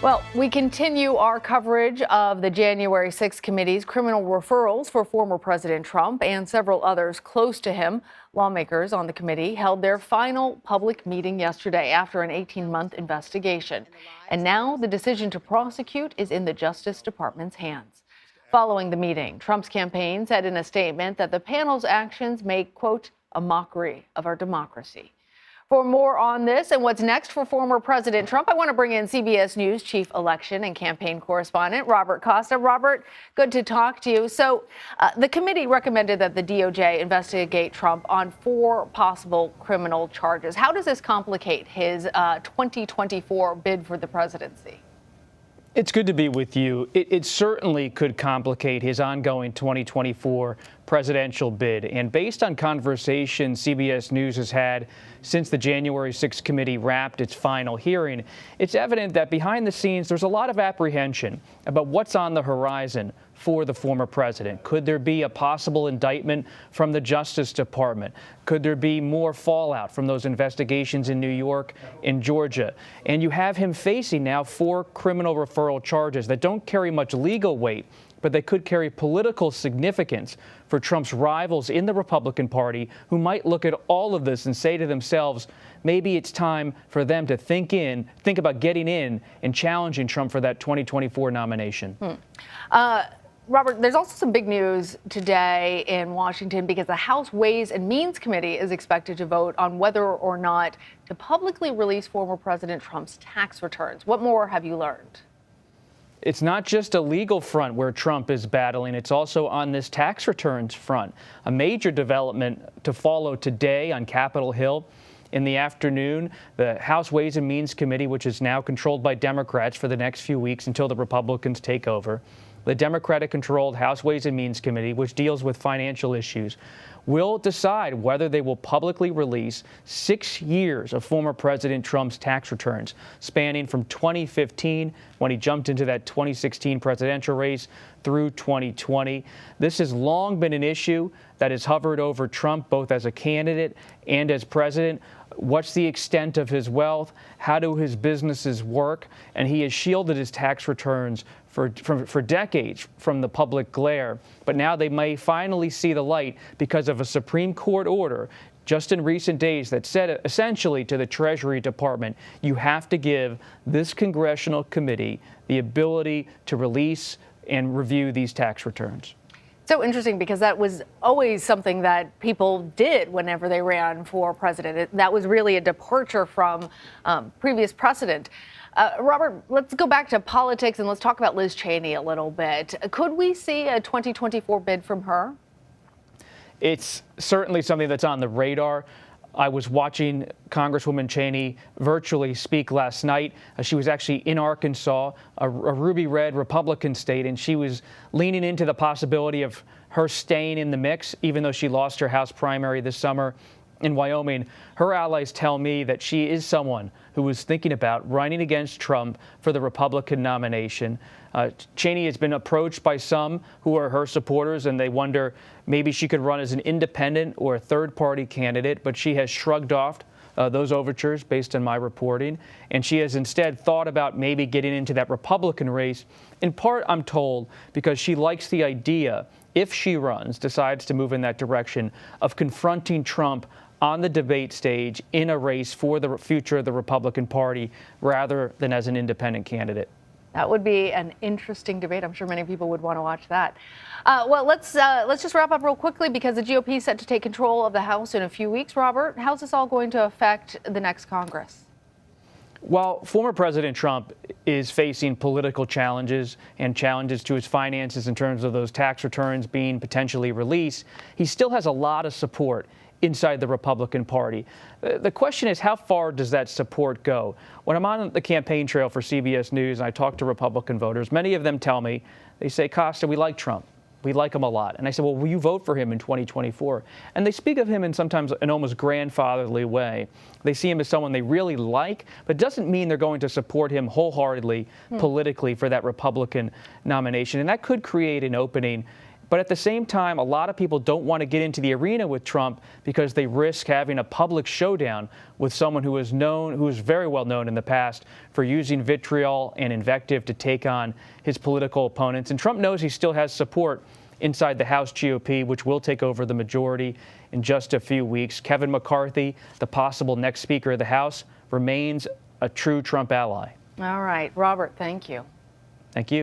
Well, we continue our coverage of the January 6th committee's criminal referrals for former President Trump and several others close to him. Lawmakers on the committee held their final public meeting yesterday after an 18-month investigation. And now the decision to prosecute is in the Justice Department's hands. Following the meeting, Trump's campaign said in a statement that the panel's actions make, quote, a mockery of our democracy. For more on this and what's next for former President Trump, I want to bring in CBS News Chief Election and Campaign Correspondent Robert Costa. Robert, good to talk to you. So the committee recommended that the DOJ investigate Trump on 4 possible criminal charges. How does this complicate his 2024 bid for the presidency? It's good to be with you. It certainly could complicate his ongoing 2024 presidential bid. And based on conversations CBS News has had since the January 6th committee wrapped its final hearing, it's evident that behind the scenes there's a lot of apprehension about what's on the horizon for the former president. Could there be a possible indictment from the Justice Department? Could there be more fallout from those investigations in New York and Georgia? And you have him facing now 4 criminal referral charges that don't carry much legal weight, but they could carry political significance for Trump's rivals in the Republican Party, who might look at all of this and say to themselves, maybe it's time for them to think about getting in and challenging Trump for that 2024 nomination. Robert, there's also some big news today in Washington because the House Ways and Means Committee is expected to vote on whether or not to publicly release former President Trump's tax returns. What more have you learned? It's not just a legal front where Trump is battling. It's also on this tax returns front. A major development to follow today on Capitol Hill. In the afternoon, the House Ways and Means Committee, which is now controlled by Democrats for the next few weeks until the Republicans take over, the Democratic-controlled House Ways and Means Committee, which deals with financial issues, will decide whether they will publicly release 6 years of former President Trump's tax returns, spanning from 2015, when he jumped into that 2016 presidential race, through 2020. This has long been an issue that has hovered over Trump, both as a candidate and as president. What's the extent of his wealth? How do his businesses work? And he has shielded his tax returns for decades from the public glare. But now they may finally see the light because of a Supreme Court order just in recent days that said essentially to the Treasury Department, you have to give this congressional committee the ability to release and review these tax returns. So interesting, because that was always something that people did whenever they ran for president. That was really a departure from previous precedent. Robert, let's go back to politics and let's talk about Liz Cheney a little bit. Could we see a 2024 bid from her? It's certainly something that's on the radar. I was watching Congresswoman Cheney virtually speak last night. She was actually in Arkansas, a ruby red Republican state, and she was leaning into the possibility of her staying in the mix, even though she lost her House primary this summer in Wyoming. Her allies tell me that she is someone who was thinking about running against Trump for the Republican nomination. Cheney has been approached by some who are her supporters, and they wonder maybe she could run as an independent or a third-party candidate, but she has shrugged off those overtures based on my reporting, and she has instead thought about maybe getting into that Republican race, in part, I'm told, because she likes the idea, if she decides to move in that direction, of confronting Trump on the debate stage in a race for the future of the Republican Party rather than as an independent candidate. That would be an interesting debate. I'm sure many people would want to watch that. Well, let's just wrap up real quickly because the GOP is set to take control of the House in a few weeks. Robert, how's this all going to affect the next Congress? While former President Trump is facing political challenges and challenges to his finances in terms of those tax returns being potentially released, he still has a lot of support inside the Republican Party. The question is, how far does that support go? When I'm on the campaign trail for CBS News and I talk to Republican voters, many of them tell me, they say, Costa, we like Trump. We like him a lot. And I said, well, will you vote for him in 2024? And they speak of him in sometimes an almost grandfatherly way. They see him as someone they really like, but it doesn't mean they're going to support him wholeheartedly politically for that Republican nomination. And that could create an opening But at the same time, a lot of people don't want to get into the arena with Trump because they risk having a public showdown with someone who is very well known in the past for using vitriol and invective to take on his political opponents. And Trump knows he still has support inside the House GOP, which will take over the majority in just a few weeks. Kevin McCarthy, the possible next Speaker of the House, remains a true Trump ally. All right, Robert, thank you. Thank you.